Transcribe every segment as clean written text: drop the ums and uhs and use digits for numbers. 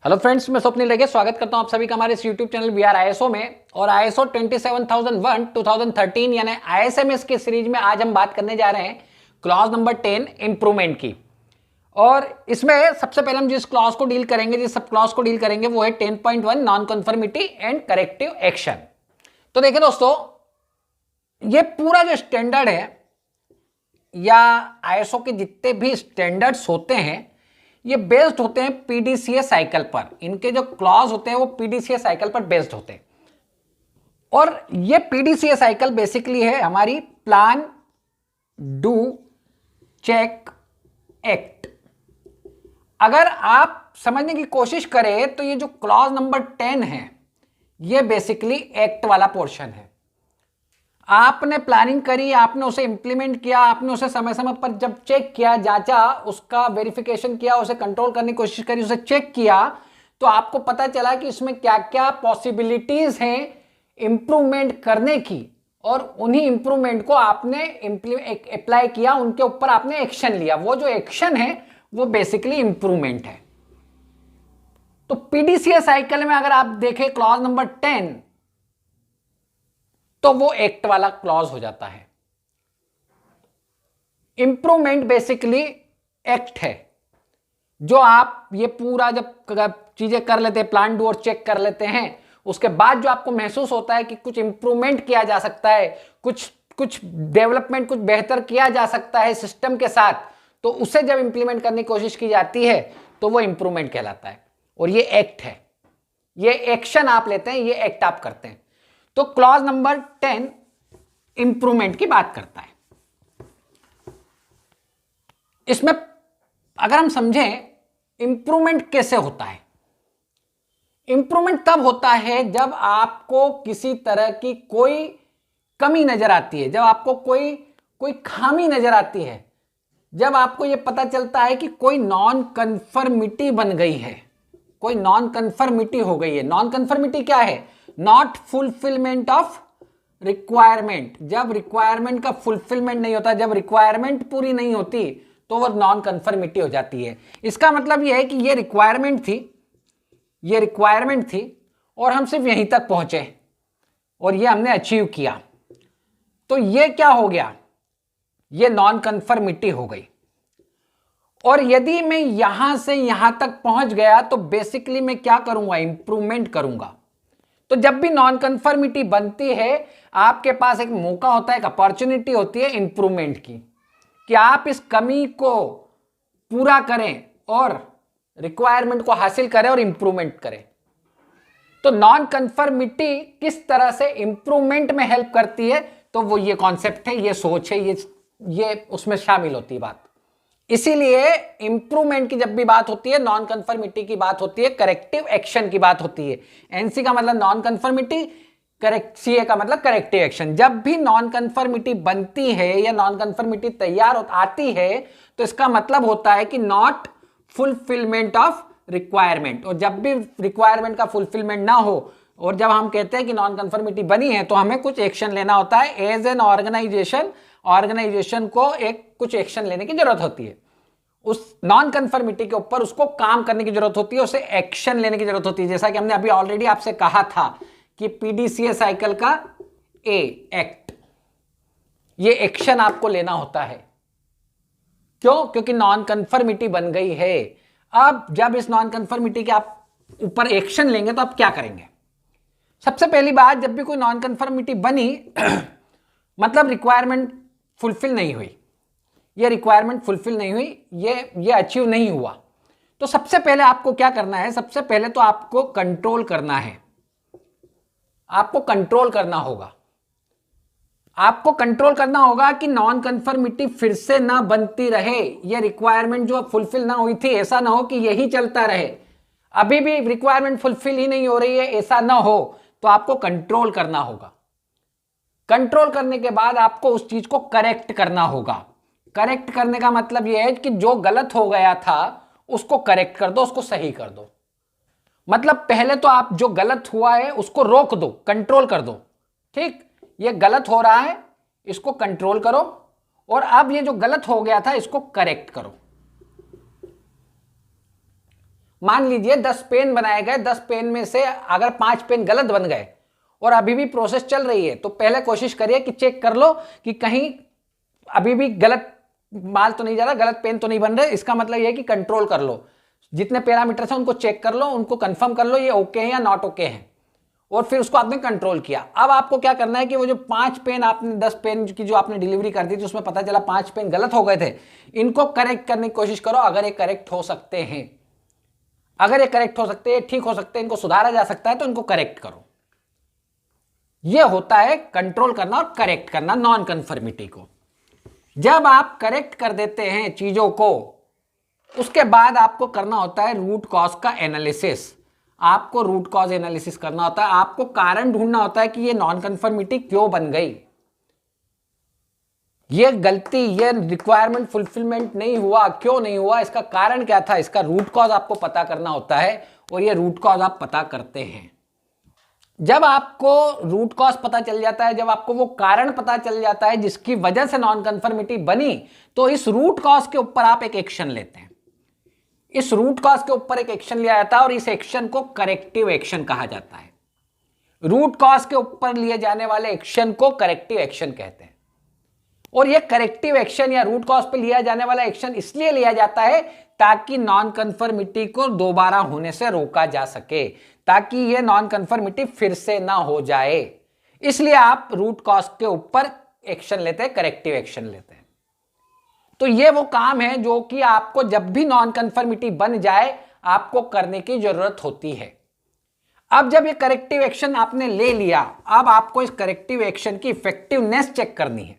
Hello friends, मैं स्वप्निल रेगे स्वागत करता हूं आप सभी का हमारे इस YouTube channel we are ISO में। और आईएसओ 27001 2013 यानी आईएसएमएस की सीरीज में आज हम बात करने जा रहे हैं क्लॉज नंबर 10 इंप्रूवमेंट की। और इसमें सबसे पहले हम जिस क्लॉज को डील करेंगे, जिस सब क्लॉज को डील करेंगे वो है 10.1 non conformity and corrective action. तो देखिए दोस्तों, ये पूरा जो स्टैंडर्ड है या आईएसओ के जितने भी स्टैंडर्ड्स होते हैं ये बेस्ड होते हैं पीडीसीए साइकिल पर। इनके जो क्लॉज होते हैं वो पीडीसीए साइकिल पर बेस्ड होते हैं। और ये पीडीसीए साइकिल बेसिकली है हमारी प्लान, डू, चेक, एक्ट। अगर आप समझने की कोशिश करें तो ये जो क्लॉज नंबर 10 है ये बेसिकली एक्ट वाला पोर्शन है। आपने प्लानिंग करी, आपने उसे इंप्लीमेंट किया, आपने उसे समय समय पर जब चेक किया, जांचा, उसका वेरिफिकेशन किया, उसे कंट्रोल करने की कोशिश करी, उसे चेक किया, तो आपको पता चला कि इसमें क्या क्या पॉसिबिलिटीज हैं इंप्रूवमेंट करने की। और उन्हीं इंप्रूवमेंट को आपने अप्लाई किया, उनके ऊपर आपने एक्शन लिया। वो जो एक्शन है वो बेसिकली इंप्रूवमेंट है। तो पीडीसीए साइकिल में अगर आप देखें क्लॉज नंबर 10 तो वो एक्ट वाला क्लॉज हो जाता है। इंप्रूवमेंट बेसिकली एक्ट है। जो आप ये पूरा जब चीजें कर लेते हैं, प्लान, डू और चेक कर लेते हैं, उसके बाद जो आपको महसूस होता है कि कुछ इंप्रूवमेंट किया जा सकता है, कुछ डेवलपमेंट, कुछ बेहतर किया जा सकता है सिस्टम के साथ, तो उसे जब इंप्लीमेंट करने की कोशिश की जाती है तो वो इंप्रूवमेंट कहलाता है। और ये एक्ट है, ये एक्शन आप लेते हैं, ये एक्ट आप करते हैं। तो क्लॉज नंबर 10 इंप्रूवमेंट की बात करता है। इसमें अगर हम समझें इंप्रूवमेंट कैसे होता है, इंप्रूवमेंट तब होता है जब आपको किसी तरह की कोई कमी नजर आती है, जब आपको कोई खामी नजर आती है, जब आपको यह पता चलता है कि कोई नॉन कन्फर्मिटी बन गई है, कोई नॉन कन्फर्मिटी हो गई है। नॉन कन्फर्मिटी क्या है? Not fulfilment of requirement. जब रिक्वायरमेंट का फुलफिलमेंट नहीं होता, जब रिक्वायरमेंट पूरी नहीं होती तो वो नॉन कन्फर्मिटी हो जाती है। इसका मतलब यह है कि ये रिक्वायरमेंट थी और हम सिर्फ यहीं तक पहुंचे और ये हमने अचीव किया, तो ये क्या हो गया? ये नॉन कन्फर्मिटी हो गई। और यदि मैं यहां से यहां तक पहुंच गया तो बेसिकली मैं क्या करूंगा? इंप्रूवमेंट करूंगा। तो जब भी नॉन कन्फर्मिटी बनती है आपके पास एक मौका होता है, एक अपॉर्चुनिटी होती है इंप्रूवमेंट की, कि आप इस कमी को पूरा करें और रिक्वायरमेंट को हासिल करें और इंप्रूवमेंट करें। तो नॉन कन्फर्मिटी किस तरह से इंप्रूवमेंट में हेल्प करती है, तो वो ये कॉन्सेप्ट है, ये सोच है, ये उसमें शामिल होती है बात। इसीलिए इंप्रूवमेंट की जब भी बात होती है, नॉन कन्फर्मिटी की बात होती है, करेक्टिव एक्शन की बात होती है। एनसी का मतलब नॉन कन्फर्मिटी, सीए का मतलब करेक्टिव एक्शन। जब भी नॉन कन्फर्मिटी बनती है या नॉन कन्फर्मिटी तैयार आती है तो इसका मतलब होता है कि नॉट फुलफिलमेंट ऑफ रिक्वायरमेंट। और जब भी रिक्वायरमेंट का फुलफिलमेंट ना हो और जब हम कहते हैं कि नॉन कन्फर्मिटी बनी है तो हमें कुछ एक्शन लेना होता है। एज एन ऑर्गेनाइजेशन को कुछ एक्शन लेने की जरूरत होती है। उस नॉन कन्फर्मिटी के ऊपर उसको काम करने की जरूरत होती है, उसे एक्शन लेने की जरूरत होती है। जैसा कि हमने अभी ऑलरेडी आपसे कहा था कि पीडीसीए साइकिल का एक्ट, ये एक्शन आपको लेना होता है। क्यों? क्योंकि नॉन कन्फर्मिटी बन गई है। अब जब इस नॉन कन्फर्मिटी के आप ऊपर एक्शन लेंगे तो आप क्या करेंगे? सबसे पहली बात, जब भी कोई नॉन कन्फर्मिटी बनी मतलब रिक्वायरमेंट फुलफिल नहीं हुई, ये रिक्वायरमेंट फुलफिल नहीं हुई, ये अचीव नहीं हुआ, तो सबसे पहले आपको क्या करना है? सबसे पहले तो आपको कंट्रोल करना है। आपको कंट्रोल करना होगा। आपको कंट्रोल करना होगा कि नॉन कन्फर्मिटी फिर से ना बनती रहे। ये रिक्वायरमेंट जो फुलफिल ना हुई थी, ऐसा ना हो कि यही चलता रहे, अभी भी रिक्वायरमेंट फुलफिल ही नहीं हो रही है, ऐसा ना हो। तो आपको कंट्रोल करना होगा। कंट्रोल करने के बाद आपको उस चीज को करेक्ट करना होगा। करेक्ट करने का मतलब यह है कि जो गलत हो गया था उसको करेक्ट कर दो, उसको सही कर दो। मतलब पहले तो आप जो गलत हुआ है उसको रोक दो, कंट्रोल कर दो। ठीक, ये गलत हो रहा है, इसको कंट्रोल करो, और अब ये जो गलत हो गया था इसको करेक्ट करो। मान लीजिए 10 पेन बनाए गए, 10 पेन में से अगर 5 पेन गलत बन गए और अभी भी प्रोसेस चल रही है, तो पहले कोशिश करिए कि चेक कर लो कि कहीं अभी भी गलत माल तो नहीं जा रहा, गलत पेन तो नहीं बन रहे। इसका मतलब यह है कि कंट्रोल कर लो, जितने पैरामीटर्स हैं उनको चेक कर लो, उनको कंफर्म कर लो ये ओके है या नॉट ओके है, और फिर उसको आपने कंट्रोल किया। अब आपको क्या करना है कि वो जो 5 पेन आपने 10 पेन की जो आपने डिलीवरी कर दी थी उसमें पता चला 5 पेन गलत हो गए थे, इनको करेक्ट करने की कोशिश करो। अगर ये करेक्ट हो सकते हैं, अगर ये करेक्ट हो सकते हैं, ठीक हो सकते हैं, इनको सुधारा जा सकता है, तो इनको करेक्ट करो। ये होता है कंट्रोल करना और करेक्ट करना नॉन कन्फर्मिटी को। जब आप करेक्ट कर देते हैं चीजों को, उसके बाद आपको करना होता है रूट कॉज का एनालिसिस। आपको रूट कॉज एनालिसिस करना होता है, आपको कारण ढूंढना होता है कि ये नॉन कन्फर्मिटी क्यों बन गई, ये गलती, ये रिक्वायरमेंट फुलफिलमेंट नहीं हुआ, क्यों नहीं हुआ, इसका कारण क्या था, इसका रूट कॉज आपको पता करना होता है, और ये रूट कॉज आप पता करते हैं। जब आपको रूट कॉज पता चल जाता है, जब आपको वो कारण पता चल जाता है जिसकी वजह से नॉन कन्फर्मिटी बनी, तो इस रूट कॉज के ऊपर आप एक एक्शन लेते हैं। इस रूट कॉज के ऊपर एक एक्शन लिया जाता है और इस एक्शन को करेक्टिव एक्शन कहा जाता है। रूट कॉज के ऊपर लिए जाने वाले एक्शन को करेक्टिव एक्शन कहते हैं। और यह करेक्टिव एक्शन या रूट कॉज पे लिया जाने वाला एक्शन इसलिए लिया जाता है ताकि नॉन कन्फर्मिटी को दोबारा होने से रोका जा सके, ताकि यह नॉन कन्फर्मिटी फिर से ना हो जाए। इसलिए आप रूट कॉज के ऊपर एक्शन लेते हैं, करेक्टिव एक्शन लेते हैं। तो यह वो काम है जो कि आपको जब भी नॉन कन्फर्मिटी बन जाए आपको करने की जरूरत होती है। अब जब ये करेक्टिव एक्शन आपने ले लिया, अब आपको इस करेक्टिव एक्शन की इफेक्टिवनेस चेक करनी है।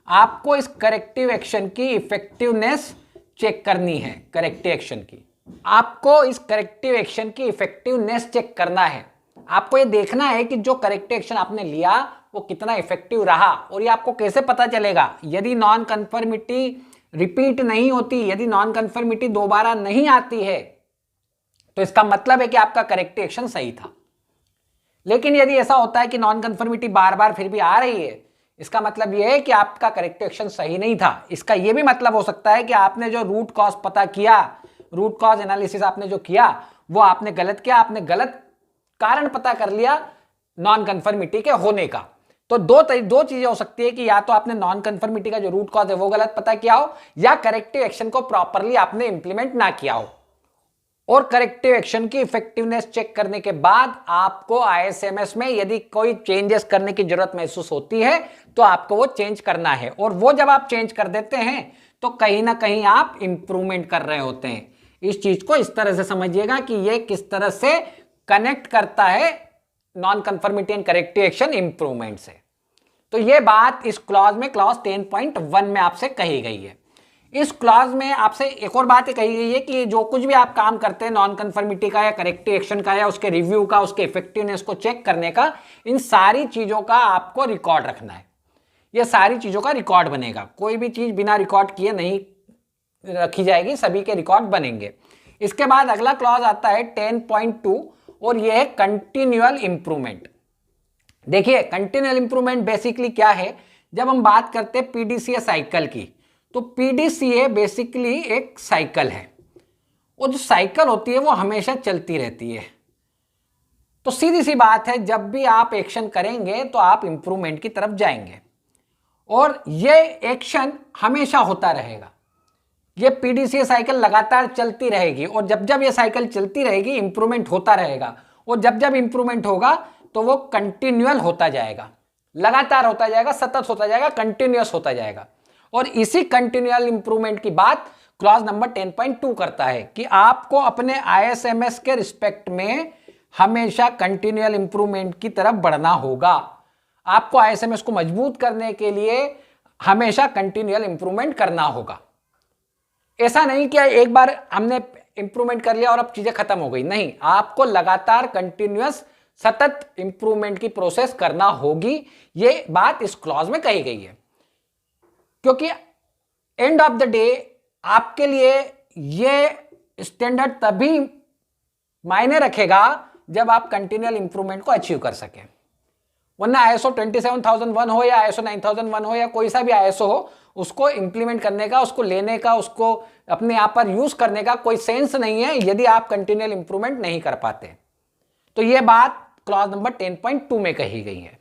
आपको इस करेक्टिव एक्शन की इफेक्टिवनेस चेक करनी है। करेक्टिव एक्शन की आपको इस करेक्टिव एक्शन की इफेक्टिवनेस चेक करना है। आपको ये देखना है कि जो करेक्टिव एक्शन आपने लिया वो कितना इफेक्टिव रहा। और ये आपको कैसे पता चलेगा? यदि नॉन कन्फर्मिटी रिपीट नहीं होती, यदि नॉन कन्फर्मिटी दोबारा नहीं आती है, तो इसका मतलब है कि आपका करेक्टिव एक्शन सही था। लेकिन यदि ऐसा होता है कि नॉन कन्फर्मिटी बार बार फिर भी आ रही है, इसका मतलब यह है कि आपका करेक्टिव एक्शन सही नहीं था। इसका यह भी मतलब हो सकता है कि आपने जो रूट कॉज पता किया, रूट कॉज एनालिसिस आपने जो किया वो आपने गलत किया, आपने गलत कारण पता कर लिया नॉन कन्फर्मिटी के होने का। तो दो चीजें हो सकती है कि या तो आपने नॉन कन्फर्मिटी का जो रूट कॉज है वो गलत पता किया हो, या करेक्टिव एक्शन को प्रॉपरली आपने इंप्लीमेंट ना किया हो। और करेक्टिव एक्शन की इफेक्टिवनेस चेक करने के बाद आपको आईएसएमएस में यदि कोई चेंजेस करने की जरूरत महसूस होती है तो आपको वो चेंज करना है। और वो जब आप चेंज कर देते हैं तो कहीं ना कहीं आप इंप्रूवमेंट कर रहे होते हैं। इस चीज को इस तरह से समझिएगा कि ये किस तरह से कनेक्ट करता है non conformity and corrective action improvement से। तो ये बात इस क्लॉज में, क्लॉज 10.1 में आपसे कही गई है। इस क्लॉज में आपसे एक और बात कही गई है कि जो कुछ भी आप काम करते हैं नॉन कन्फर्मिटी का या करेक्टिव एक्शन का या उसके रिव्यू का, उसके इफेक्टिवनेस को चेक करने का, इन सारी चीजों का आपको रिकॉर्ड रखना है। ये सारी चीजों का रिकॉर्ड बनेगा। कोई भी चीज बिना रिकॉर्ड किए नहीं रखी जाएगी, सभी के रिकॉर्ड बनेंगे। इसके बाद अगला क्लॉज आता है 10.2 और यह है कंटिन्यूअल इंप्रूवमेंट। देखिए कंटिन्यूअल इंप्रूवमेंट बेसिकली क्या है? जब हम बात करते हैं पीडीसीए साइकिल की, तो पीडीसीए बेसिकली एक साइकिल है। वो जो साइकिल होती है वो हमेशा चलती रहती है। तो सीधी सी बात है, जब भी आप एक्शन करेंगे तो आप इंप्रूवमेंट की तरफ जाएंगे और ये एक्शन हमेशा होता रहेगा। ये पीडीसीए साइकिल लगातार चलती रहेगी और जब जब ये साइकिल चलती रहेगी इंप्रूवमेंट होता रहेगा। और जब जब इंप्रूवमेंट होगा तो वो कंटिन्यूअल होता जाएगा, लगातार होता जाएगा, सतत होता जाएगा, कंटिन्यूअस होता जाएगा। और इसी कंटिन्यूअल इंप्रूवमेंट की बात क्लॉज नंबर 10.2 करता है कि आपको अपने आईएसएमएस के रिस्पेक्ट में हमेशा कंटिन्यूअल इंप्रूवमेंट की तरफ बढ़ना होगा। आपको आईएसएमएस को मजबूत करने के लिए हमेशा कंटिन्यूअल इंप्रूवमेंट करना होगा। ऐसा नहीं कि एक बार हमने इंप्रूवमेंट कर लिया और अब चीजें खत्म हो गई, नहीं, आपको लगातार कंटिन्यूअस सतत इंप्रूवमेंट की प्रोसेस करना होगी। ये बात इस क्लॉज में कही गई है, क्योंकि एंड ऑफ द डे आपके लिए ये स्टैंडर्ड तभी मायने रखेगा जब आप कंटिन्यूअल इंप्रूवमेंट को अचीव कर सकें। वरना आईएसओ 27001 हो या आईएसओ 9001 हो या कोई सा भी आईएसओ हो, उसको इंप्लीमेंट करने का, उसको लेने का, उसको अपने आप पर यूज करने का कोई सेंस नहीं है यदि आप कंटिन्यूअल इंप्रूवमेंट नहीं कर पाते। तो ये बात क्लॉज नंबर 10.2 में कही गई है।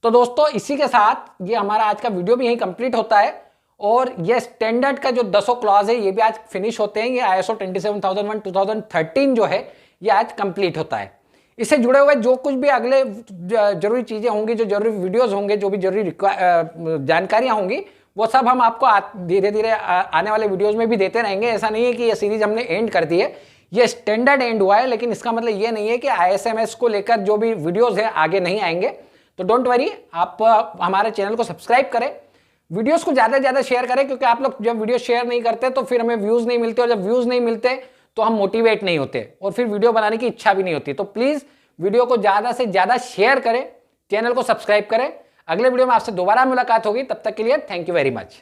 तो दोस्तों इसी के साथ ये हमारा आज का वीडियो भी यहीं कंप्लीट होता है और ये स्टैंडर्ड का जो 10 क्लॉज है ये भी आज फिनिश होते हैं। ये ISO 27001 2013 जो है ये आज कंप्लीट होता है। इससे जुड़े हुए जो कुछ भी अगले जरूरी चीजें होंगी, जो जरूरी वीडियोस होंगे, जो भी जरूरी जानकारियां होंगी, वो सब हम आपको धीरे धीरे आने वाले वीडियोस में भी देते रहेंगे। ऐसा नहीं है कि ये सीरीज हमने एंड कर दी है, ये स्टैंडर्ड एंड हुआ है, लेकिन इसका मतलब ये नहीं है कि ISMS को लेकर जो भी वीडियोस है आगे नहीं आएंगे। तो डोंट वरी, आप हमारे चैनल को सब्सक्राइब करें, वीडियोस को ज्यादा से ज्यादा शेयर करें, क्योंकि आप लोग जब वीडियो शेयर नहीं करते तो फिर हमें व्यूज नहीं मिलते, और जब व्यूज नहीं मिलते तो हम मोटिवेट नहीं होते और फिर वीडियो बनाने की इच्छा भी नहीं होती। तो प्लीज वीडियो को ज्यादा से ज्यादा शेयर करें, चैनल को सब्सक्राइब करें। अगले वीडियो में आपसे दोबारा मुलाकात होगी, तब तक के लिए थैंक यू वेरी मच।